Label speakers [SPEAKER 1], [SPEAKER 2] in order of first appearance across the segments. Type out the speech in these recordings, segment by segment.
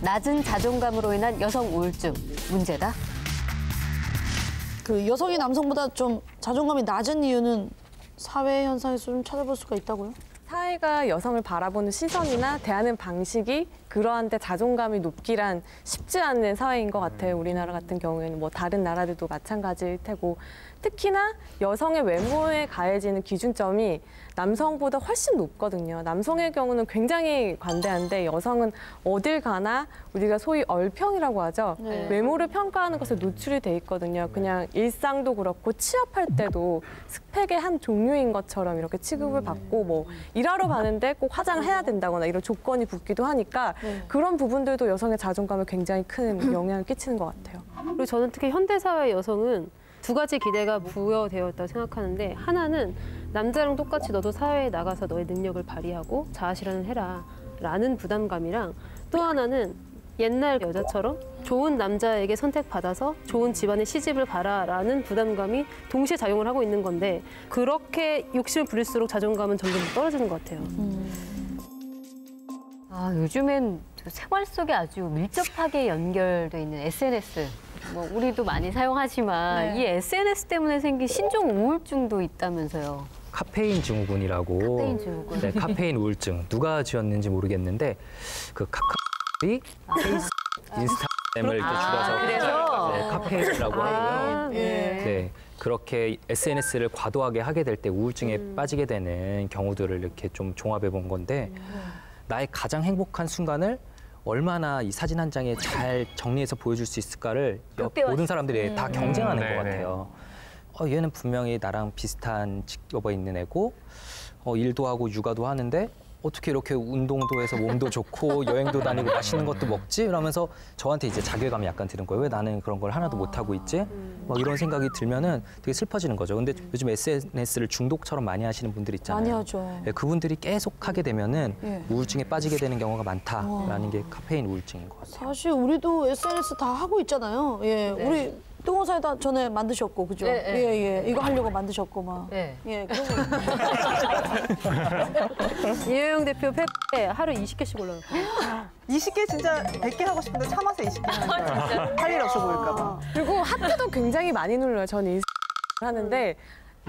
[SPEAKER 1] 낮은 자존감으로 인한 여성 우울증 문제다.
[SPEAKER 2] 그 여성이 남성보다 좀 자존감이 낮은 이유는 사회 현상에서 좀 찾아볼 수가 있다고요?
[SPEAKER 3] 사회가 여성을 바라보는 시선이나 대하는 방식이 그러한데 자존감이 높기란 쉽지 않은 사회인 것 같아요. 우리나라 같은 경우에는 뭐 다른 나라들도 마찬가지일 테고 특히나 여성의 외모에 가해지는 기준점이 남성보다 훨씬 높거든요. 남성의 경우는 굉장히 관대한데 여성은 어딜 가나 우리가 소위 얼평이라고 하죠.
[SPEAKER 2] 네.
[SPEAKER 3] 외모를 평가하는 것에 노출이 돼 있거든요. 그냥 일상도 그렇고 취업할 때도 스펙의 한 종류인 것처럼 이렇게 취급을 받고 뭐 일하러 가는데 꼭 화장을 해야 된다거나 이런 조건이 붙기도 하니까 그런 부분들도 여성의 자존감에 굉장히 큰 영향을 끼치는 것 같아요.
[SPEAKER 4] 그리고 저는 특히 현대사회 여성은 두 가지 기대가 부여되어 있다고 생각하는데 하나는 남자랑 똑같이 너도 사회에 나가서 너의 능력을 발휘하고 자아실현을 해라 라는 부담감이랑 또 하나는 옛날 여자처럼 좋은 남자에게 선택받아서 좋은 집안에 시집을 가라 라는 부담감이 동시에 작용을 하고 있는 건데 그렇게 욕심을 부릴수록 자존감은 점점 떨어지는 것 같아요.
[SPEAKER 1] 요즘엔 생활 속에 아주 밀접하게 연결돼 있는 SNS. 뭐 우리도 많이 사용하지만 이 SNS 때문에 생긴 신종 우울증도 있다면서요.
[SPEAKER 5] 카페인 증후군이라고.
[SPEAKER 1] 카페인 증후군.
[SPEAKER 5] 네, 카페인 우울증. 누가 지었는지 모르겠는데 그 카카오이 페이스, 인스타그램을 이렇게 줄여서
[SPEAKER 1] 그래서?
[SPEAKER 5] 네, 카페인이라고 하고요. 네, 그렇게 SNS를 과도하게 하게 될 때 우울증에 빠지게 되는 경우들을 이렇게 좀 종합해 본 건데 나의 가장 행복한 순간을 얼마나 이 사진 한 장에 잘 정리해서 보여줄 수 있을까를 모든 사람들이 다 경쟁하는 것 같아요. 얘는 분명히 나랑 비슷한 직업에 있는 애고 일도 하고 육아도 하는데 어떻게 이렇게 운동도 해서 몸도 좋고 여행도 다니고 맛있는 것도 먹지? 이러면서 저한테 이제 자괴감이 약간 드는 거예요. 왜 나는 그런 걸 하나도 못하고 있지? 막 이런 생각이 들면은 되게 슬퍼지는 거죠. 근데 요즘 SNS를 중독처럼 많이 하시는 분들 있잖아요.
[SPEAKER 2] 많이 하죠.
[SPEAKER 5] 네, 그분들이 계속 하게 되면은 우울증에 빠지게 되는 경우가 많다라는 게 카페인 우울증인 것 같아요.
[SPEAKER 2] 사실 우리도 SNS 다 하고 있잖아요. 예, 우리 똥원사에다 전에 만드셨고, 그죠? 예. 이거 하려고 만드셨고, 막.
[SPEAKER 1] 네.
[SPEAKER 2] 예, 그런 거.
[SPEAKER 4] 이효영 대표 페페 하루 20개씩 올라가요.
[SPEAKER 6] 20개 진짜 100개 하고 싶은데 참아서 20개 하는 할 일 없어 보일까 봐.
[SPEAKER 3] 그리고 하트도 굉장히 많이 눌러요. 저는 인스타 하는데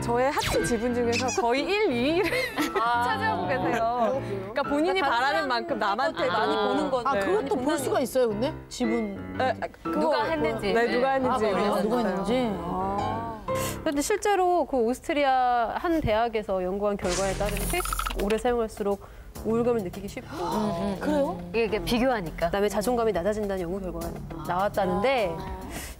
[SPEAKER 3] 저의 하트 지분 중에서 거의 1, 2위를 차지하고 계세요. 그러니까 본인이 바라는 만큼 남한테 많이 보는 건데.
[SPEAKER 2] 그것도 볼 수가 있어요, 근데? 지분.
[SPEAKER 1] 누가 했는지.
[SPEAKER 3] 네, 누가 했는지.
[SPEAKER 2] 누가 했는지.
[SPEAKER 4] 그런데 실제로 그 오스트리아 한 대학에서 연구한 결과에 따르면 페이스북 오래 사용할수록 우울감을 느끼기 쉽고
[SPEAKER 2] 그래요?
[SPEAKER 1] 이게 비교하니까.
[SPEAKER 4] 그다음에 자존감이 낮아진다는 연구 결과가 나왔다는데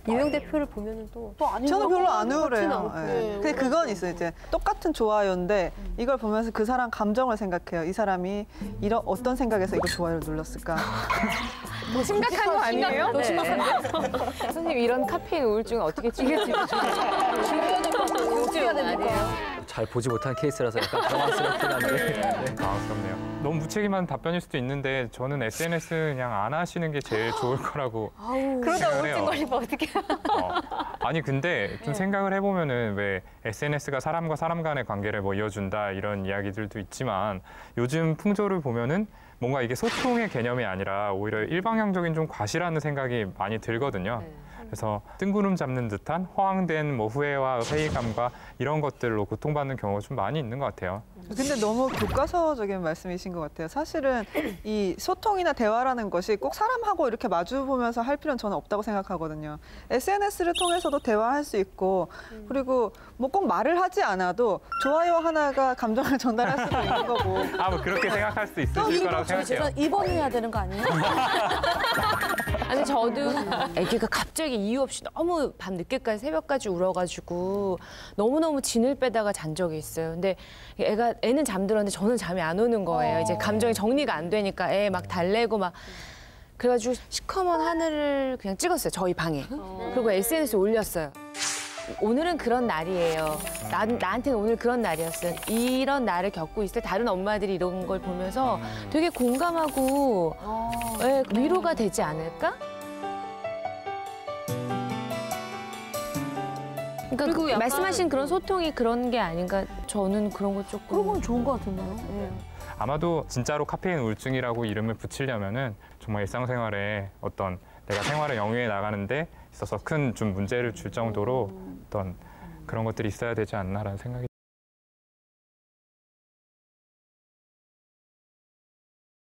[SPEAKER 4] 이효영 대표를 보면은 또
[SPEAKER 6] 저는 별로 안 우울해요.
[SPEAKER 4] 않고.
[SPEAKER 6] 예. 근데 그건 있어요. 이제 똑같은 좋아요인데 이걸 보면서 그 사람 감정을 생각해요. 이 사람이 이런 어떤 생각에서 이거 좋아요를 눌렀을까?
[SPEAKER 3] 심각한 거 아니에요?
[SPEAKER 2] 너 심각한데?
[SPEAKER 7] 선생님 이런 카페인 우울증은 어떻게 치료해야
[SPEAKER 1] 아니에요.
[SPEAKER 5] 잘 보지 못한 케이스라서 약간 당황스럽긴 한데.
[SPEAKER 8] 당황스럽네요. 너무 무책임한 답변일 수도 있는데 저는 SNS 그냥 안 하시는 게 제일 좋을 거라고
[SPEAKER 1] 그러다
[SPEAKER 8] 생각을
[SPEAKER 1] 우울증
[SPEAKER 8] 해요.
[SPEAKER 1] 걸리면 어떡해.
[SPEAKER 8] 아니 근데 좀 생각을 해보면은 왜 SNS가 사람과 사람 간의 관계를 뭐 이어준다 이런 이야기들도 있지만 요즘 풍조를 보면은 뭔가 이게 소통의 개념이 아니라 오히려 일방향적인 좀 과시라는 생각이 많이 들거든요. 그래서 뜬구름 잡는 듯한 허황된 뭐 후회와 회의감과 이런 것들로 고통받는 경우가 좀 많이 있는 것 같아요.
[SPEAKER 6] 근데 너무 교과서적인 말씀이신 것 같아요. 사실은 이 소통이나 대화라는 것이 꼭 사람하고 이렇게 마주 보면서 할 필요는 저는 없다고 생각하거든요. SNS를 통해서도 대화할 수 있고 그리고 뭐 꼭 말을 하지 않아도 좋아요 하나가 감정을 전달할 수도 있는 거고.
[SPEAKER 8] 뭐 그렇게 생각할 수 있으실 거라고 생각해요.
[SPEAKER 2] 입원해야 되는 거 아니에요?
[SPEAKER 7] 아니 저도 애기가 갑자기 이유 없이 너무 밤 늦게까지 새벽까지 울어가지고 너무너무 진을 빼다가 잔 적이 있어요. 근데 애는 잠들었는데 저는 잠이 안 오는 거예요. 이제 감정이 정리가 안 되니까 애 막 달래고 막 그래가지고 시커먼 하늘을 그냥 찍었어요. 저희 방에. 그리고 SNS에 올렸어요. 오늘은 그런 날이에요. 나한테는 오늘 그런 날이었어요. 이런 날을 겪고 있을 때 다른 엄마들이 이런 걸 보면서 되게 공감하고 위로가 되지 않을까? 그러니까 말씀하신 그런 소통이 그런 게 아닌가 저는 그런 거 조금.
[SPEAKER 2] 그런 건 좋은 것 같은데요.
[SPEAKER 8] 아마도 진짜로 카페인 우울증이라고 이름을 붙이려면은 정말 일상생활에 어떤 내가 생활을 영위해 나가는데 있어서 큰 좀 문제를 줄 정도로 어떤 그런 것들이 있어야 되지 않나라는 생각이